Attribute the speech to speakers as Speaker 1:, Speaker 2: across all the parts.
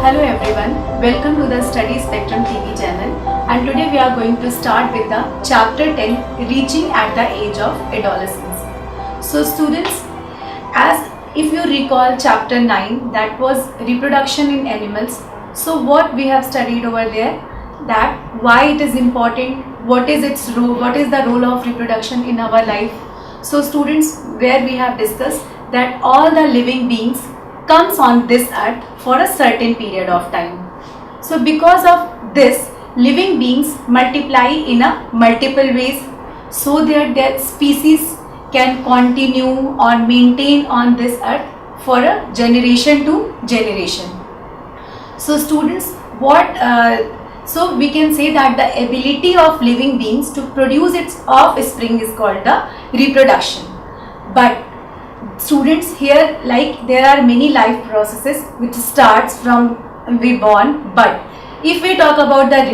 Speaker 1: Hello everyone, welcome to the Study Spectrum TV channel, and today we are going to start with the chapter 10, Reaching at the Age of Adolescence. So students, as if you recall chapter 9, that was reproduction in animals. So what we have studied over there, that why it is important, what is its role, what is the role of reproduction in our life. So students, where we have discussed that all the living beings comes on this earth for a certain period of time. So because of this, living beings multiply in a multiple ways so that their species can continue or maintain on this earth for a generation to generation. So students, so we can say that the ability of living beings to produce its offspring is called the reproduction. But students, here like there are many life processes which starts from we born, but if we talk about the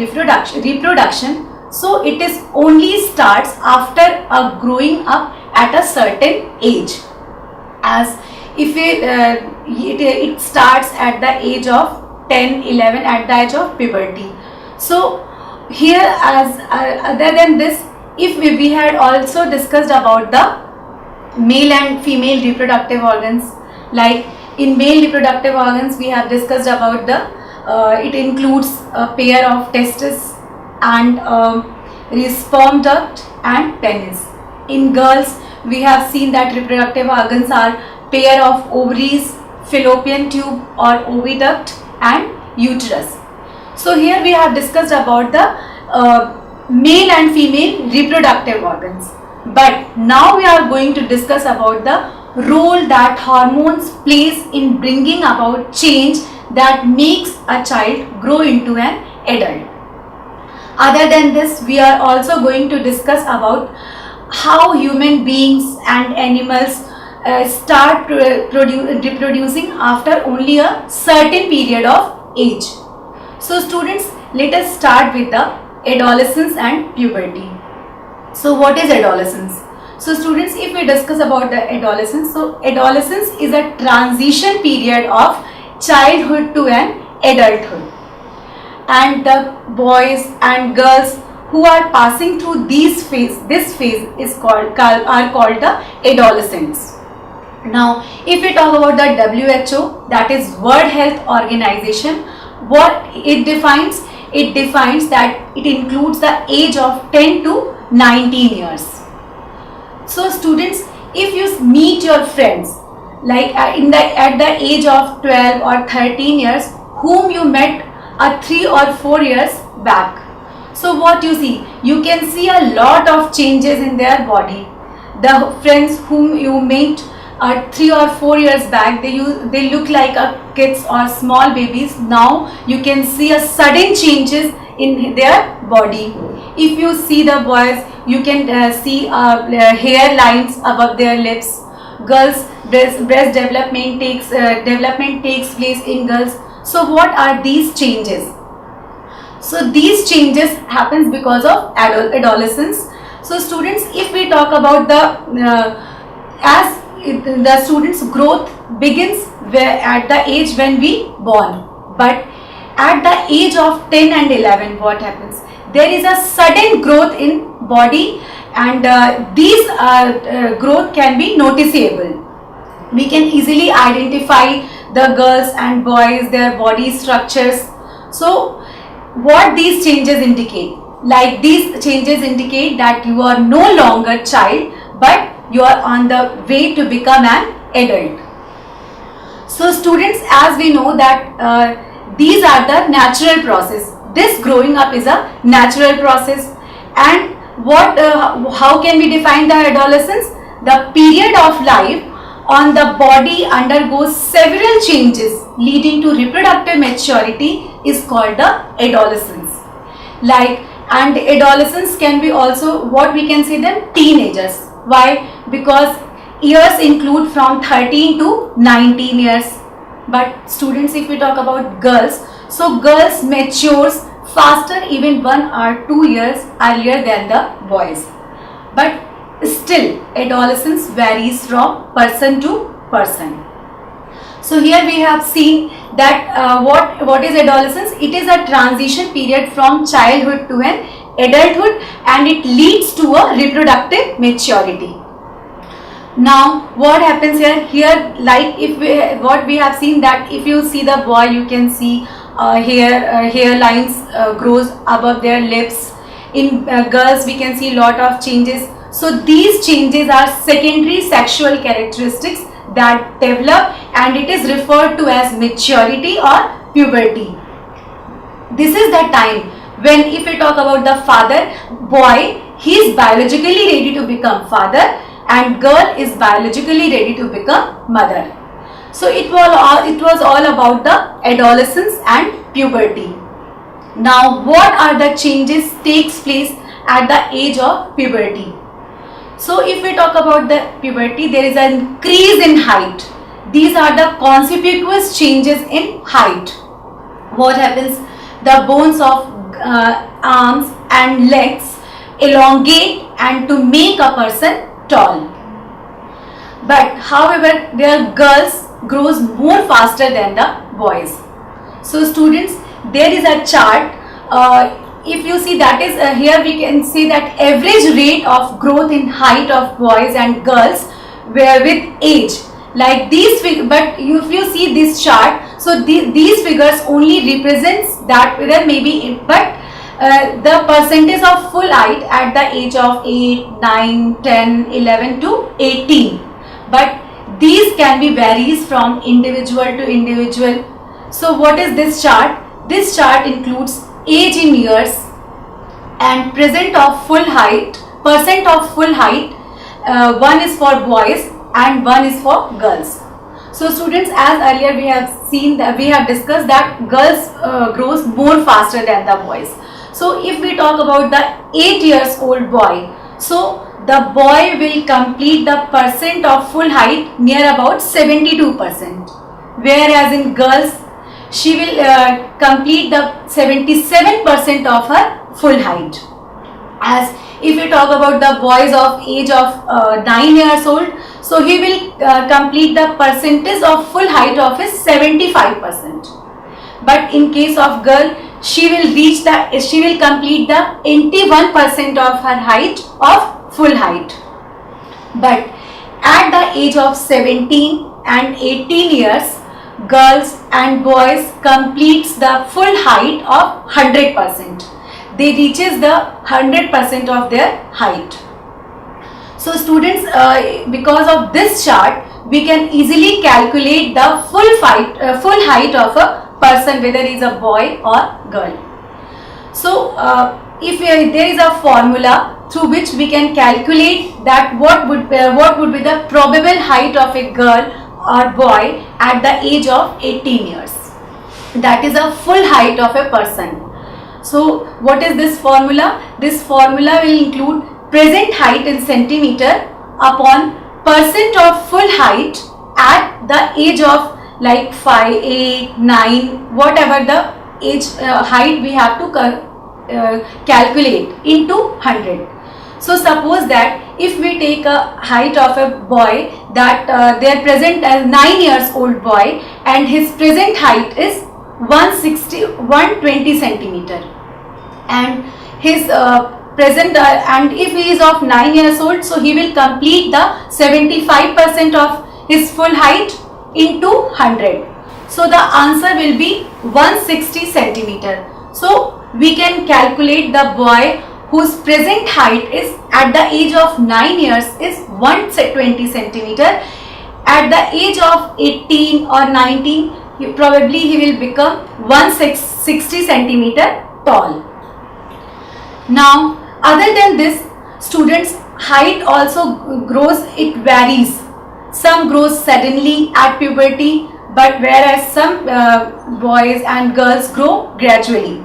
Speaker 1: reproduction, so it is only starts after a growing up at a certain age. As if it starts at the age of 10, 11, at the age of puberty. So here, as other than this, if we had also discussed about the male and female reproductive organs, like in male reproductive organs we have discussed about the it includes a pair of testes and sperm duct and penis. In girls we have seen that reproductive organs are pair of ovaries, fallopian tube or oviduct and uterus. So here we have discussed about the male and female reproductive organs. But now we are going to discuss about the role that hormones plays in bringing about change that makes a child grow into an adult. Other than this, we are also going to discuss about how human beings and animals start reproducing after only a certain period of age. So students, let us start with the adolescence and puberty. So what is adolescence? So students, if we discuss about the adolescence, so adolescence is a transition period of childhood to an adulthood, and the boys and girls who are passing through this phase is called the adolescents. Now if we talk about the WHO, that is World Health Organization, what it defines? It defines that it includes the age of 10 to 19 years. So students, if you meet your friends like at the age of 12 or 13 years whom you met 3 or 4 years back, so what you see? You can see a lot of changes in their body. The friends whom you met 3 or 4 years back, they look like kids or small babies. Now you can see a sudden changes in their body. If you see the boys, you can see hair lines above their lips. Girls, breast development takes place in girls. So what are these changes? So these changes happens because of adolescence. So students, if we talk about the students' growth begins at the age when we born, but at the age of 10 and 11, what happens? There is a sudden growth in body, and these growth can be noticeable. We can easily identify the girls and boys, their body structures. So what these changes indicate? Like these changes indicate that you are no longer child, but you are on the way to become an adult. So students, as we know that these are the natural process. This growing up is a natural process. And how can we define the adolescence? The period of life on the body undergoes several changes leading to reproductive maturity is called the adolescence. And adolescents can be also what we can say them teenagers. Why? Because years include from 13 to 19 years. But students, if we talk about girls, so girls matures faster, even 1 or 2 years earlier than the boys. But still, adolescence varies from person to person. So here we have seen that what is adolescence? It is a transition period from childhood to an adulthood, and it leads to a reproductive maturity. Now what happens here, like what we have seen, that if you see the boy, you can see hair lines grows above their lips. In girls we can see lot of changes. So these changes are secondary sexual characteristics that develop, and it is referred to as maturity or puberty. This is the time when, if we talk about the father, boy, he is biologically ready to become father, and girl is biologically ready to become mother. So it was all about the adolescence and puberty. Now what are the changes takes place at the age of puberty? So if we talk about the puberty, there is an increase in height. These are the conspicuous changes in height. What happens? The bones of arms and legs elongate and to make a person tall. But however, their girls grows more faster than the boys. So students, there is a chart. If you see, that is here we can see that average rate of growth in height of boys and girls were with age, like these figures. But if you see this chart, so these figures only represents that there may be, but the percentage of full height at the age of 8, 9, 10, 11 to 18. But these can be varies from individual to individual. So what is this chart? This chart includes age in years and percent of full height. One is for boys and one is for girls. So students, as earlier we have seen that we have discussed that girls grows more faster than the boys. So if we talk about the 8 years old boy, so the boy will complete the percent of full height near about 72%, whereas in girls she will complete the 77% of her full height. As if we talk about the boys of age of 9 years old, so he will complete the percentage of full height of his 75%. But in case of girl, she will complete the 81% of her height of full height. But at the age of 17 and 18 years, girls and boys completes the full height of 100%. They reaches the 100% of their height. So students, because of this chart, we can easily calculate the full height of a person, whether he is a boy or girl. So if there is a formula through which we can calculate that what would be the probable height of a girl or boy at the age of 18 years. That is a full height of a person. So what is this formula? This formula will include present height in centimeter upon percent of full height at the age of like 5, 8, 9, whatever the age height we have to calculate into 100. So suppose that if we take a height of a boy, that their present 9 years old boy, and his present height is 120 centimeter, and his present and if he is of 9 years old, so he will complete the 75% of his full height into 100. So the answer will be 160 centimeter. So we can calculate the boy whose present height is at the age of 9 years is 120 centimeter. At the age of 18 or 19, he will become 160 centimeter tall. Now, other than this, students' height also grows, it varies. Some grows suddenly at puberty, but whereas some boys and girls grow gradually.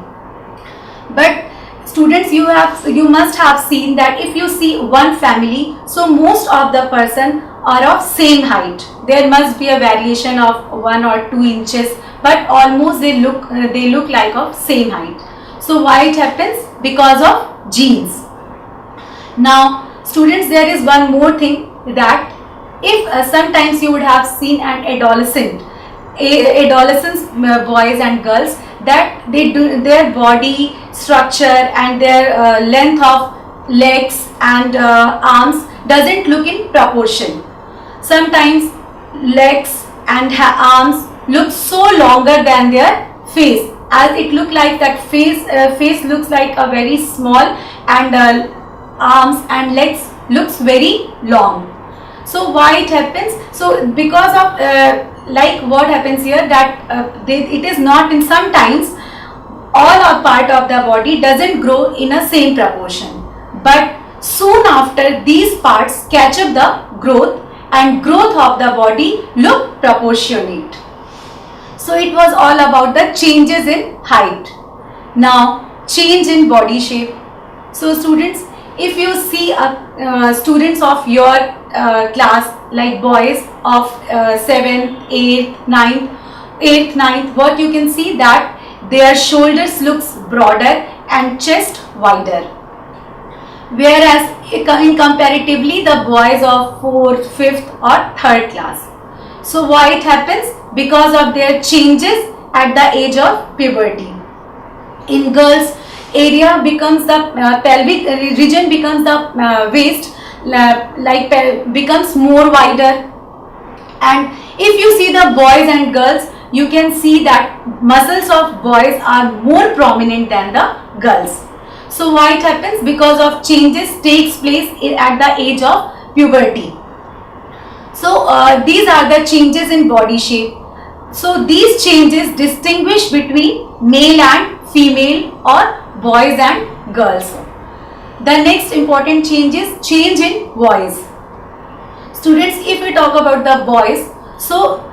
Speaker 1: But students, you must have seen that if you see one family, so most of the person are of same height. There must be a variation of 1 or 2 inches, but almost they look like of same height. So why it happens? Because of genes. Now students, there is one more thing, that if sometimes you would have seen an adolescent adolescents, boys and girls, that they do their body structure and their length of legs and arms doesn't look in proportion. Sometimes legs and arms look so longer than their face, as it look like that face looks like a very small, and arms and legs looks very long. So why it happens? So because of like what happens here, that it is not in, sometimes all or part of the body doesn't grow in a same proportion, but soon after these parts catch up the growth, and growth of the body look proportionate. So it was all about the changes in height. Now change in body shape. So students, if you see students of your class, like boys of 7th, 8th, 9th, what you can see that their shoulders looks broader and chest wider, whereas in comparatively the boys of 4th, 5th or 3rd class. So why it happens? Because of their changes at the age of puberty. In girls, area becomes the pelvic region becomes the waist, becomes more wider, and if you see the boys and girls, you can see that muscles of boys are more prominent than the girls. So why it happens? Because of changes takes place at the age of puberty. So these are the changes in body shape. So these changes distinguish between male and female or boys and girls. The next important change is change in voice. Students, if we talk about the boys, so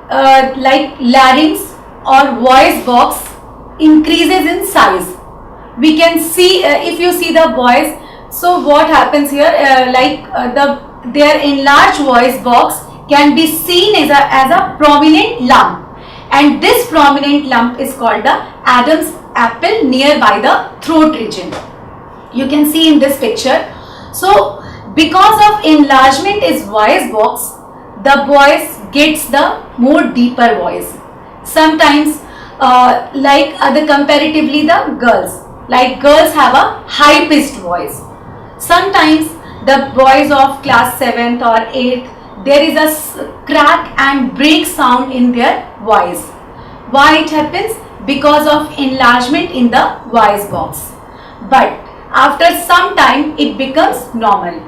Speaker 1: like larynx or voice box increases in size. We can see if you see the boys, so what happens here, their enlarged voice box can be seen as a prominent lump, and this prominent lump is called the Adam's apple nearby the throat region. You can see in this picture. So because of enlargement is voice box, the boys gets the more deeper voice. Sometimes comparatively the girls, like girls have a high pitched voice. Sometimes the boys of class 7th or 8th, there is a crack and break sound in their voice. Why it happens? Because of enlargement in the voice box. But after some time it becomes normal.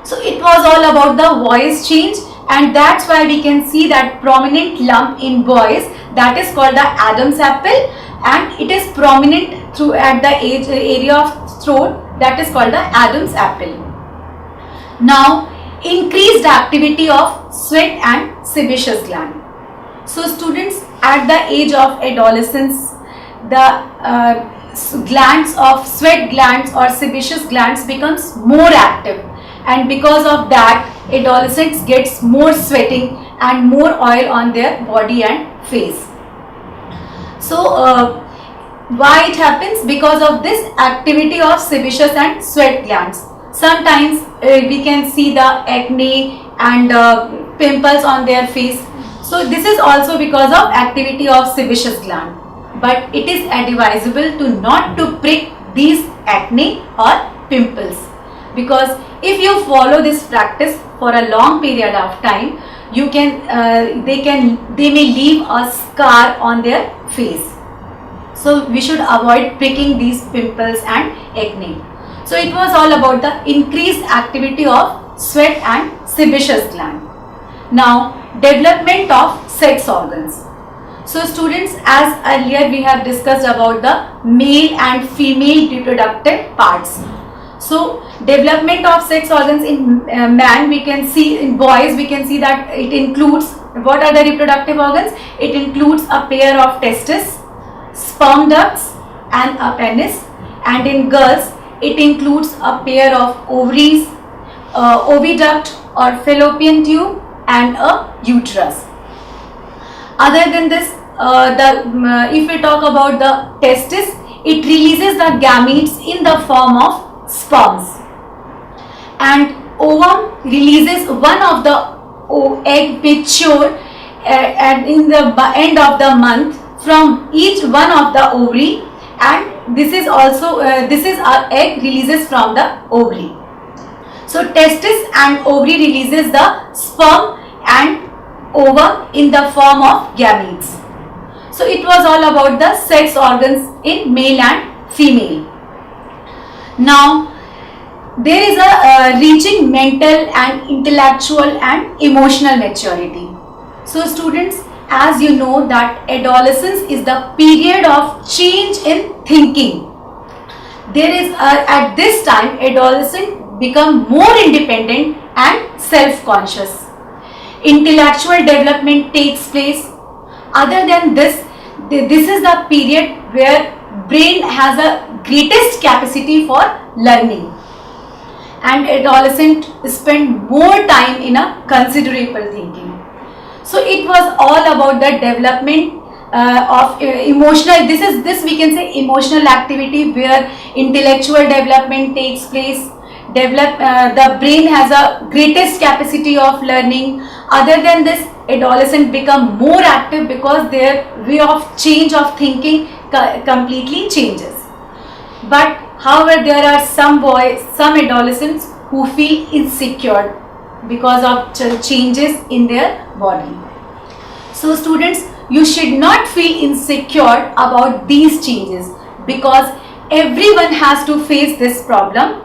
Speaker 1: So it was all about the voice change, and that's why we can see that prominent lump in boys, that is called the Adam's apple, and it is prominent through at the area of throat, that is called the Adam's apple. Now increased activity of sweat and sebaceous gland. So students, at the age of adolescence, the glands of sweat glands or sebaceous glands becomes more active, and because of that adolescents gets more sweating and more oil on their body and face. So why it happens? Because of this activity of sebaceous and sweat glands. Sometimes we can see the acne and pimples on their face. So this is also because of activity of sebaceous gland. But it is advisable to not to prick these acne or pimples, because if you follow this practice for a long period of time, you can they may leave a scar on their face. So we should avoid pricking these pimples and acne. So it was all about the increased activity of sweat and sebaceous gland. Now development of sex organs. So students, as earlier we have discussed about the male and female reproductive parts. So development of sex organs in man, we can see in boys, we can see that it includes, what are the reproductive organs? It includes a pair of testes, sperm ducts and a penis, and in girls it includes a pair of ovaries, oviduct or fallopian tube and a uterus. Other than this, if we talk about the testis, it releases the gametes in the form of sperms, and ovum releases one of the egg mature at in the end of the month from each one of the ovary, and this is also this is our egg releases from the ovary. So testis and ovary releases the sperm and ovum in the form of gametes. So it was all about the sex organs in male and female. Now there is a reaching mental and intellectual and emotional maturity. So students, as you know that adolescence is the period of change in thinking. There is at this time adolescents become more independent and self-conscious. Intellectual development takes place. Other than this, this is the period where brain has a greatest capacity for learning, and adolescents spend more time in a considerable thinking. So it was all about the development of emotional, this we can say emotional activity where intellectual development takes place. The brain has a greatest capacity of learning. Other than this, adolescents become more active because their way of change of thinking completely changes. But however, there are some adolescents who feel insecure because of changes in their body. So students, you should not feel insecure about these changes because everyone has to face this problem.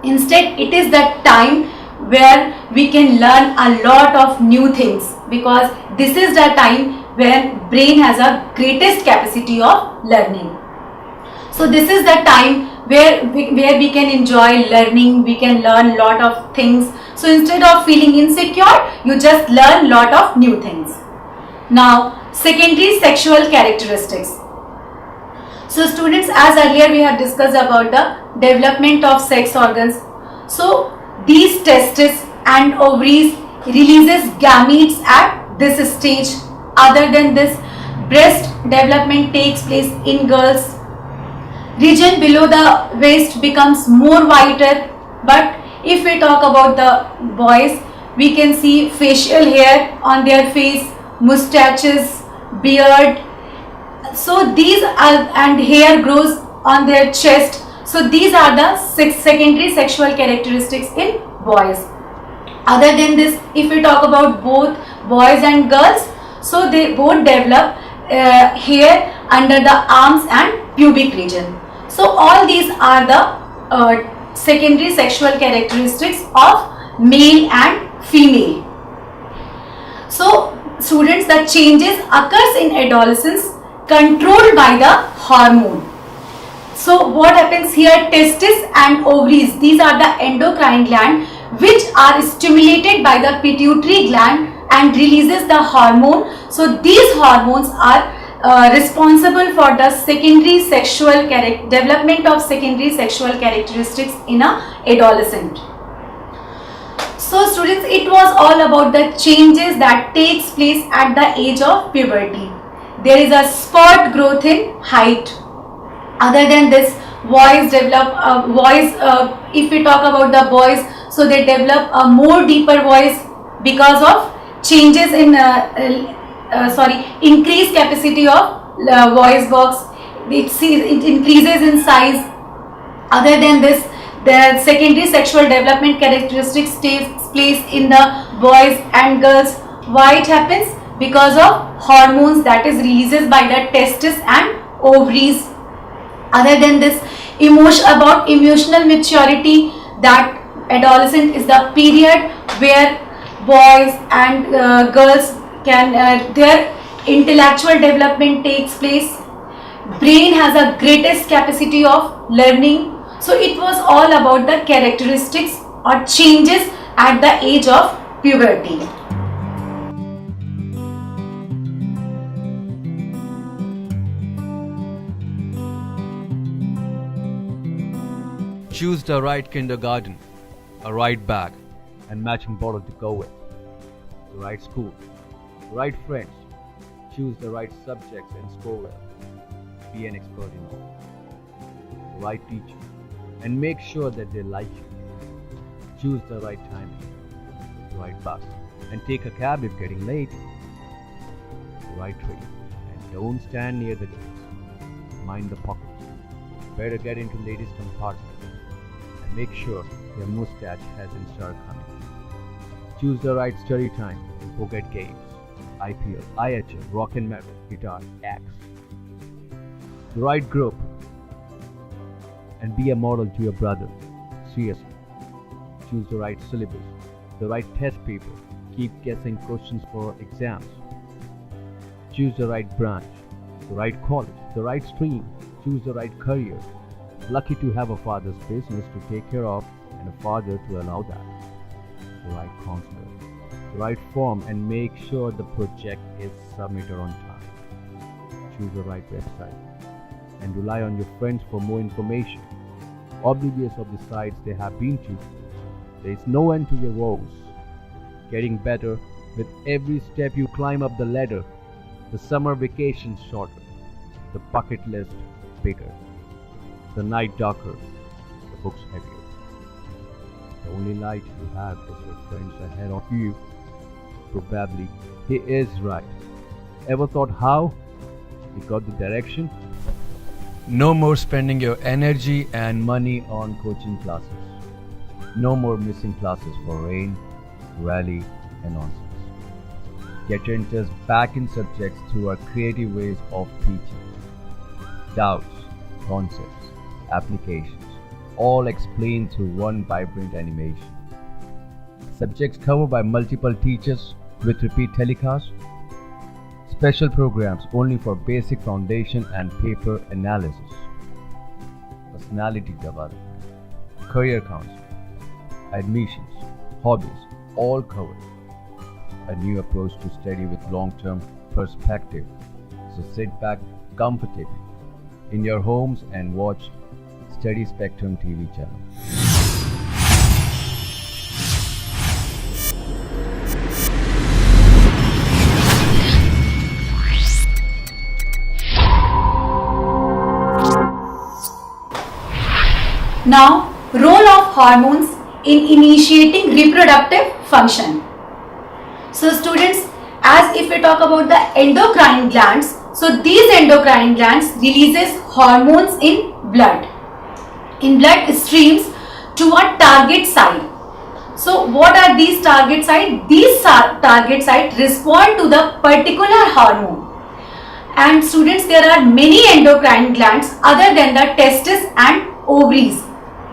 Speaker 1: Instead, it is that time where we can learn a lot of new things, because this is the time when brain has a greatest capacity of learning. So this is the time where we can enjoy learning, we can learn lot of things. So instead of feeling insecure, you just learn lot of new things. Now, secondary sexual characteristics. So students, as earlier we have discussed about the development of sex organs. So these testes and ovaries releases gametes at this stage. Other than this, breast development takes place in girls. Region below the waist becomes more whiter, but if we talk about the boys, we can see facial hair on their face, mustaches, beard. So these are, and hair grows on their chest. So these are the secondary sexual characteristics in boys. Other than this, if we talk about both boys and girls, so they both develop hair under the arms and pubic region. So all these are the secondary sexual characteristics of male and female. So students, the changes occurs in adolescence controlled by the hormone. So what happens here, testes and ovaries, these are the endocrine gland which are stimulated by the pituitary gland and releases the hormone. So these hormones are responsible for the secondary sexual development of secondary sexual characteristics in a adolescent. So students, it was all about the changes that takes place at the age of puberty. There is a spurt growth in height. Other than this, boys develop if we talk about the boys, so they develop a more deeper voice because of changes in increased capacity of voice box. It increases in size. Other than this, the secondary sexual development characteristics takes place in the boys and girls. Why it happens? Because of hormones that is releases by the testes and ovaries. Other than this, about emotional maturity, that adolescent is the period where boys and girls can their intellectual development takes place. Brain has a greatest capacity of learning. So it was all about the characteristics or changes at the age of puberty.
Speaker 2: Choose the right kindergarten, a right bag, and matching bottle to go with. The right school, the right friends. Choose the right subjects and score well. Be an expert in all. The right teacher, and make sure that they like you. Choose the right timing, the right bus, and take a cab if getting late. the right tree. And don't stand near the gates. Mind the pockets. Better get into ladies' compartment. And make sure your mustache hasn't started coming. Choose the right study time and forget games. IPL, IHL, rock and metal, guitar, axe. The right group. And be a model to your brother. CSE. Choose the right syllabus, the right test paper. Keep guessing questions for exams. Choose the right branch, the right college, the right stream. Choose the right career. Lucky to have a father's business to take care of and a father to allow that. The right counselor, the right form, and make sure the project is submitted on time. Choose the right website and rely on your friends for more information. Oblivious of the sites they have been to, there is no end to your woes. Getting better with every step you climb up the ladder. The summer vacation shorter, the bucket list bigger, the night darker, the books heavier. The only light you have is your friends ahead of you. Probably he is right. Ever thought how he got the direction? No more spending your energy and money on coaching classes. No more missing classes for rain, rally, and nonsense. Get your interest back in subjects through our creative ways of teaching. Doubts, concepts, applications, all explained through one vibrant animation. Subjects covered by multiple teachers with repeat telecasts. Special programs only for basic foundation and paper analysis. Personality development, career counseling, admissions, hobbies, all covered. A new approach to study with long-term perspective. So sit back comfortably in your homes and watch Study Spectrum TV channel.
Speaker 1: Now, role of hormones in initiating reproductive function. So students, as if we talk about the endocrine glands, so these endocrine glands releases hormones in blood streams to a target site. So what are these target site? These target site respond to the particular hormone. And students, there are many endocrine glands other than the testes and ovaries.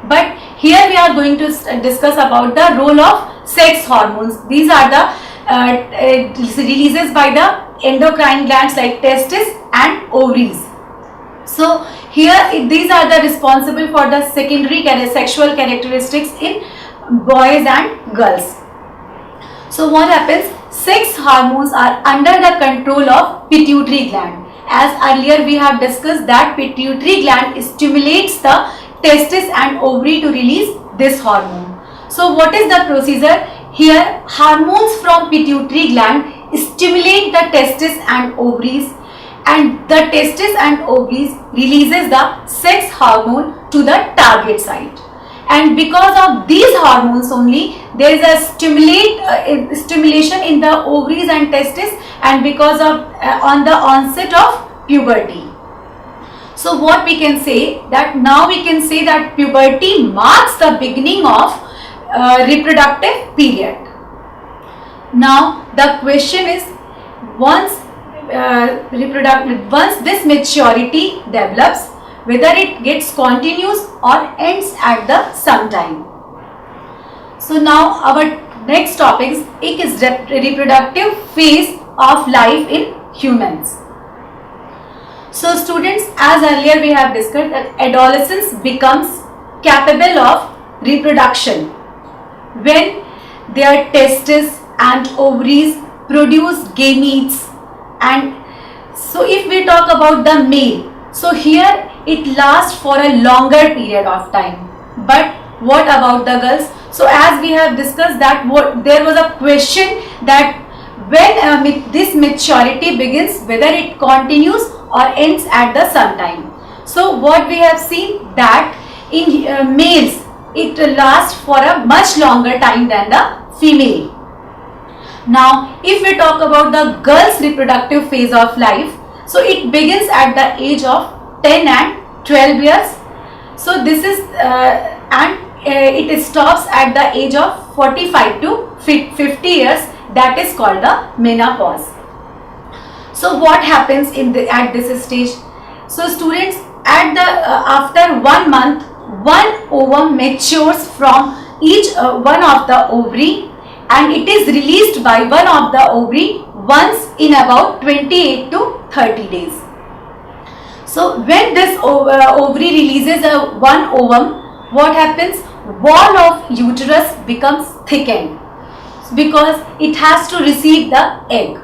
Speaker 1: But here we are going to discuss about the role of sex hormones. These are the releases by the endocrine glands like testes and ovaries. So here these are the responsible for the secondary sexual characteristics in boys and girls. So what happens? Sex hormones are under the control of pituitary gland. As earlier we have discussed that pituitary gland stimulates the testes and ovary to release this hormone. So what is the procedure? Here hormones from pituitary gland stimulate the testes and ovaries, and the testes and ovaries releases the sex hormone to the target site. And because of these hormones only, there is a stimulation in the ovaries and testes, and because of on the onset of puberty. So what we can say, that now we can say that puberty marks the beginning of reproductive period. Now the question is, once this maturity develops, whether it gets continuous or ends at the some time. So now our next topic is reproductive phase of life in humans. So students, as earlier we have discussed, that adolescence becomes capable of reproduction when their testes and ovaries produce gametes. And so if we talk about the male, so here it lasts for a longer period of time. But what about the girls? So as we have discussed that there was a question that when this maturity begins, whether it continues or ends at the some time. So what we have seen that in males it lasts for a much longer time than the female. Now, if we talk about the girl's reproductive phase of life, so it begins at the age of 10 and 12 years. So this is it stops at the age of 45 to 50 years. That is called the menopause. So what happens at this stage? So students, at the after 1 month, one ovum matures from each one of the ovary, and it is released by one of the ovary once in about 28 to 30 days. So when this ovary releases one ovum, what happens? Wall of uterus becomes thickened because it has to receive the egg.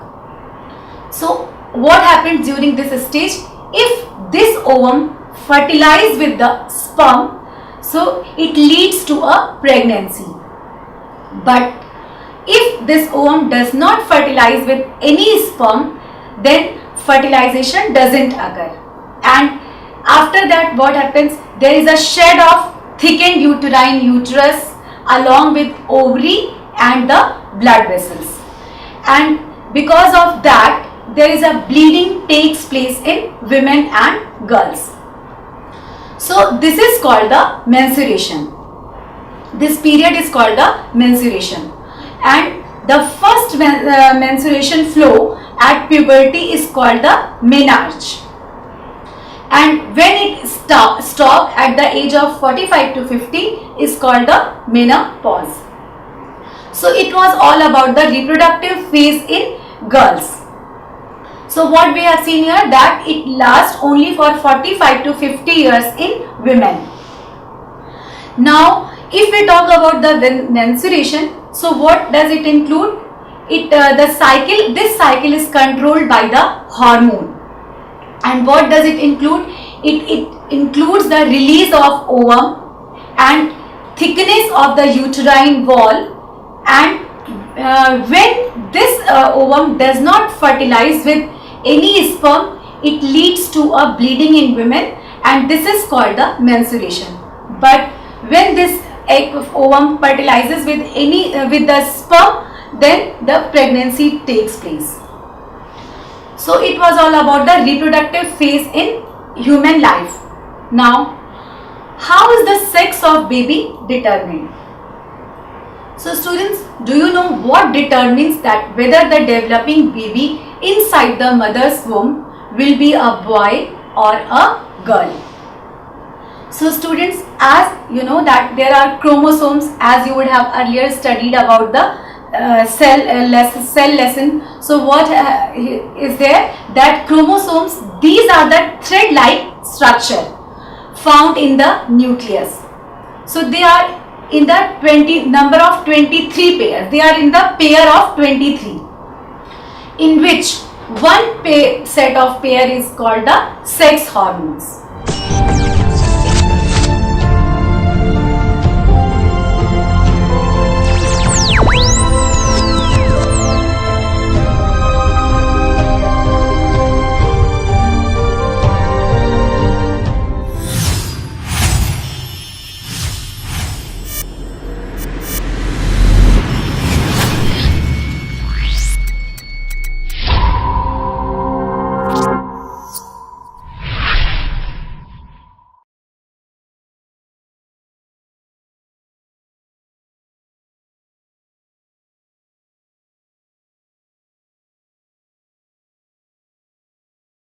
Speaker 1: So what happens during this stage? If this ovum fertilizes with the sperm, so it leads to a pregnancy. But if this ovum does not fertilize with any sperm, then fertilization doesn't occur. And after that, what happens? There is a shed of thickened uterine uterus along with ovary and the blood vessels. And because of that, there is a bleeding takes place in women and girls. So this is called the menstruation. This period is called the menstruation. And the first menstruation flow at puberty is called the menarche. And when it stops at the age of 45 to 50 is called the menopause. So it was all about the reproductive phase in girls. So what we have seen here, that it lasts only for 45 to 50 years in women. Now if we talk about the menstruation, so what does it include? This cycle is controlled by the hormone. And what does it include? It includes the release of ovum and thickness of the uterine wall, and when this ovum does not fertilize with any sperm, it leads to a bleeding in women, and this is called the menstruation. But when this egg of ovum fertilizes with the sperm, then the pregnancy takes place. So it was all about the reproductive phase in human life. Now, how is the sex of baby determined? So students, do you know what determines that whether the developing baby inside the mother's womb will be a boy or a girl? So students, as you know that there are chromosomes, as you would have earlier studied about the cell lesson. So what is there? That chromosomes, these are the thread-like structure found in the nucleus. So they are in the number of 23 pairs. They are in the pair of 23, in which one set of pair is called the sex hormones.